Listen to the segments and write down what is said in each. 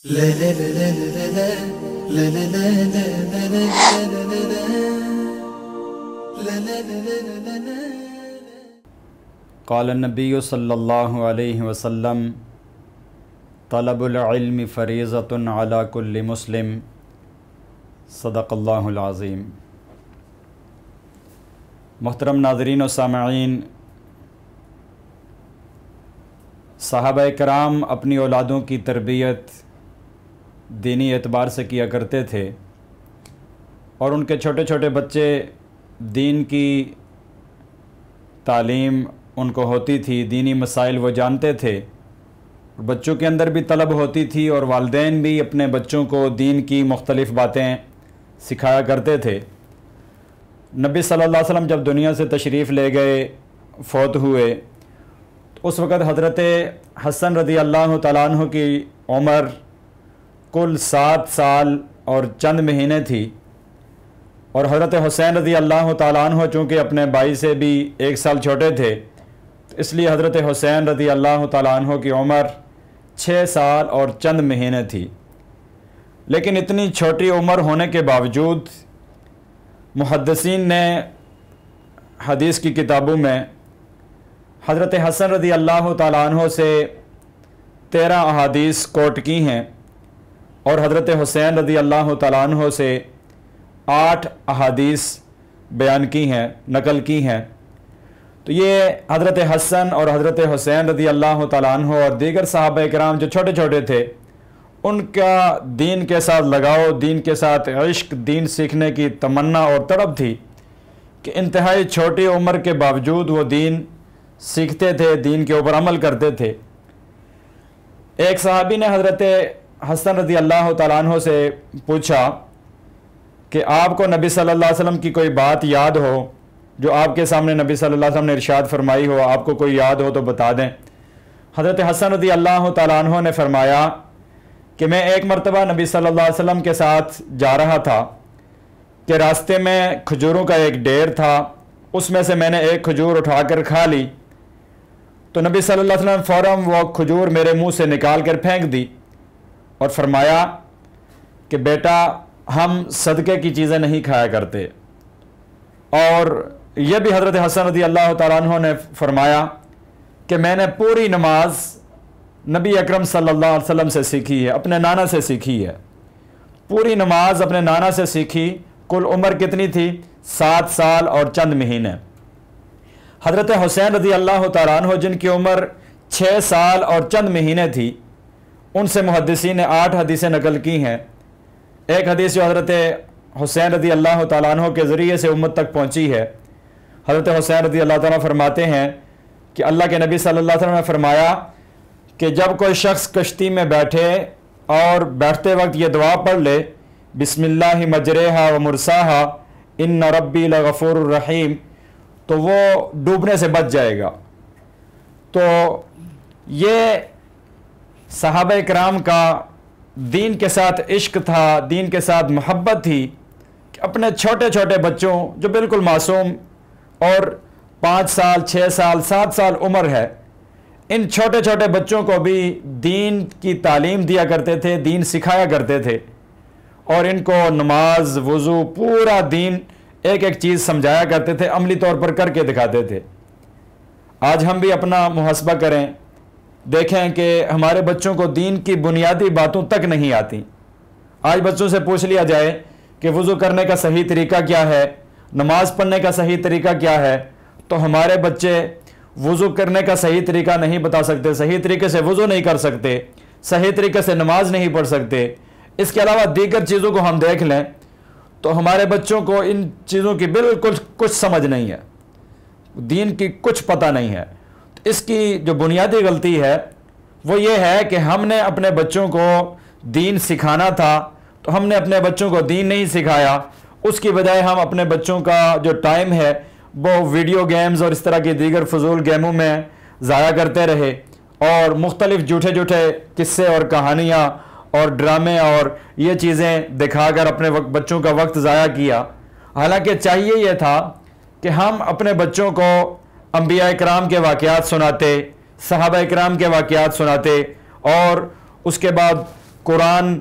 क़ाल नबी सल्लल्लाहु अलैहि वसल्लम तलबुल इल्मि फ़रीज़तुन अला कुल्लि मुस्लिम सदक़ल्लाहुल अज़ीम। मोहतरम नाज़रीन व सामईन, सहाबाए कराम अपनी औलादों की तरबियत दीनी एतबार से किया करते थे और उनके छोटे छोटे बच्चे दीन की तालीम उनको होती थी, दीनी मसाइल वो जानते थे, बच्चों के अंदर भी तलब होती थी और वालिदैन भी अपने बच्चों को दीन की मुख्तलिफ़ बातें सिखाया करते थे। नबी सल्लल्लाहु अलैहि वसल्लम जब दुनिया से तशरीफ़ ले गए, फ़ौत हुए, तो उस वक़्त हज़रत हसन रज़ी अल्लाह तआला अन्हु की उम्र कुल 7 साल और चंद महीने थी और हज़रत हुसैन रज़ी अल्लाह तआला अन्हु चूँकि अपने भाई से भी 1 साल छोटे थे, तो इसलिए हज़रत हुसैन रज़ी अल्लाह तआला अन्हु की उम्र 6 साल और चंद महीने थी। लेकिन इतनी छोटी उम्र होने के बावजूद मुहद्दिसीन ने हदीस की किताबों में हज़रत हसन रज़ी अल्लाह तआला अन्हु से 13 अहादीस कोट की हैं और हज़रत हुसैन रज़ी अल्लाह तआला अन्हु से 8 अहादीस बयान की हैं, नकल की हैं। तो ये हज़रत हसन और हज़रत हुसैन रज़ी अल्लाह तआला अन्हु और दीगर सहाबा किराम जो छोटे छोटे थे, उनका दीन के साथ लगाव, दीन के साथ इश्क, दीन सीखने की तमन्ना और तड़प थी कि इंतहाई छोटी उम्र के बावजूद वो दीन सीखते थे, दीन के ऊपर अमल करते थे। एक सहाबी ने हज़रत हसन रज़ी अल्लाह तआला अन्हु से पूछा कि आपको नबी सल्लल्लाहु अलैहि वसल्लम की कोई बात याद हो जो आपके सामने नबी सल्लल्लाहु अलैहि वसल्लम ने इरशाद फरमाई हो, आपको कोई याद हो तो बता दें। हज़रत हसन रज़ी अल्लाह तआला अन्हु ने फरमाया कि मैं एक मरतबा नबी सल्लल्लाहु अलैहि वसल्लम के साथ जा रहा था कि रास्ते में खजूरों का एक ढेर था, उसमें से मैंने एक खजूर उठाकर खा ली तो नबी सल्लल्लाहु अलैहि वसल्लम फ़ौरन वो खजूर मेरे मुंह से निकाल कर फेंक दी और फरमाया कि बेटा, हम सदक़े की चीज़ें नहीं खाया करते। और यह भी हज़रत हसन रज़ी अल्लाह तआला अन्हु ने फरमाया कि मैंने पूरी नमाज नबी अकरम सल्लल्लाहु अलैहि वसल्लम से सीखी है, अपने नाना से सीखी है। पूरी नमाज अपने नाना से सीखी। कुल उम्र कितनी थी? 7 साल और चंद महीने। हज़रत हुसैन रज़ी अल्लाह तआला अन्हु जिनकी उम्र 6 साल और चंद महीने थी, उनसे मुहद्दिसीन ने 8 हदीसें नकल की हैं। एक हदीस जो हज़रत हुसैन रज़ी अल्लाह तआला अन्हु के ज़रिए से उम्मत तक पहुँची है, हज़रत हुसैन रज़ी अल्लाह तआला फरमाते हैं कि अल्लाह के नबी सल्लल्लाहु अलैहि वसल्लम ने फरमाया कि जब कोई शख्स कश्ती में बैठे और बैठते वक्त ये दुआ पढ़ ले, बिस्मिल्लाहि मजरेहा व मुरसाहा इन्ना रब्बी लगफूरुर रहीम, तो वो डूबने से बच जाएगा। तो ये सहाबा किराम का दीन के साथ इश्क था, दीन के साथ मोहब्बत थी कि अपने छोटे छोटे बच्चों जो बिल्कुल मासूम और 5 साल, 6 साल, 7 साल उम्र है, इन छोटे छोटे बच्चों को भी दीन की तालीम दिया करते थे, दीन सिखाया करते थे और इनको नमाज, वज़ू, पूरा दीन एक एक चीज़ समझाया करते थे, अमली तौर पर करके दिखाते थे। आज हम भी अपना मुहस्बा करें, देखें कि हमारे बच्चों को दीन की बुनियादी बातों तक नहीं आती। आज बच्चों से पूछ लिया जाए कि वज़ू करने का सही तरीका क्या है, नमाज पढ़ने का सही तरीका क्या है, तो हमारे बच्चे वज़ू करने का सही तरीका नहीं बता सकते, सही तरीके से वज़ू नहीं कर सकते, सही तरीके से नमाज नहीं पढ़ सकते। इसके अलावा दीगर चीज़ों को हम देख लें तो हमारे बच्चों को इन चीज़ों की बिल्कुल कुछ समझ नहीं है, दीन की कुछ पता नहीं है। तो इसकी जो बुनियादी गलती है वो ये है कि हमने अपने बच्चों को दीन सिखाना था तो हमने अपने बच्चों को दीन नहीं सिखाया। उसकी बजाय हम अपने बच्चों का जो टाइम है वो वीडियो गेम्स और इस तरह की दीगर फजूल गेमों में ज़ाया करते रहे और मुख्तलिफ झूठे झूठे किस्से और कहानियाँ और ड्रामे और ये चीज़ें दिखाकर अपने बच्चों का वक्त ज़ाया किया। हालांकि चाहिए यह था कि हम अपने बच्चों को अंबिया इकराम के वाक़यात सुनाते, सहाबा इकराम के वाक़यात सुनाते और उसके बाद कुरान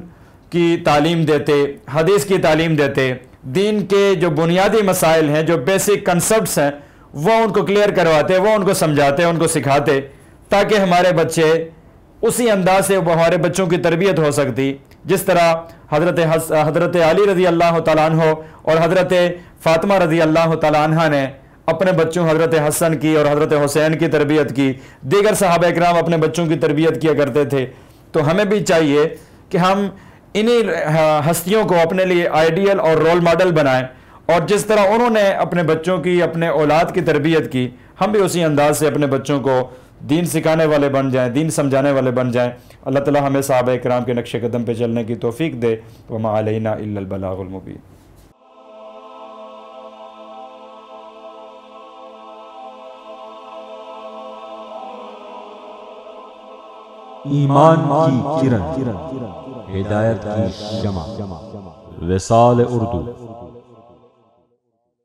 की तालीम देते, हदीस की तालीम देते, दीन के जो बुनियादी मसाइल हैं, जो बेसिक कंसेप्ट्स हैं, वो उनको क्लियर करवाते, वो उनको समझाते, उनको सिखाते, ताकि हमारे बच्चे उसी अंदाज से वो हमारे बच्चों की तरबियत हो सकती जिस तरह हज़रत अली रज़ी अल्लाह तआला अन्हु और हज़रत फ़ातिमा रज़ी अल्लाह तआला अन्हा ने अपने बच्चों हज़रत हसन की और हज़रत हुसैन की तरबियत की, दीगर सहाबा इकराम अपने बच्चों की तरबियत किया करते थे। तो हमें भी चाहिए कि हम इन्हीं हस्तियों को अपने लिए आइडियल और रोल मॉडल बनाएं, और जिस तरह उन्होंने अपने बच्चों की, अपने औलाद की तरबियत की, हम भी उसी अंदाज से अपने बच्चों को दीन सिखाने वाले बन जाएं, दीन समझाने वाले बन जाएं। अल्लाह ताला हमें सहाबा इकराम के नक्शे कदम पे चलने की तौफीक दे। वमा अलैना इल्लल बलागुल मुबीन। ईमान की किरण, हिदायत की शमा, विसाल उर्दू।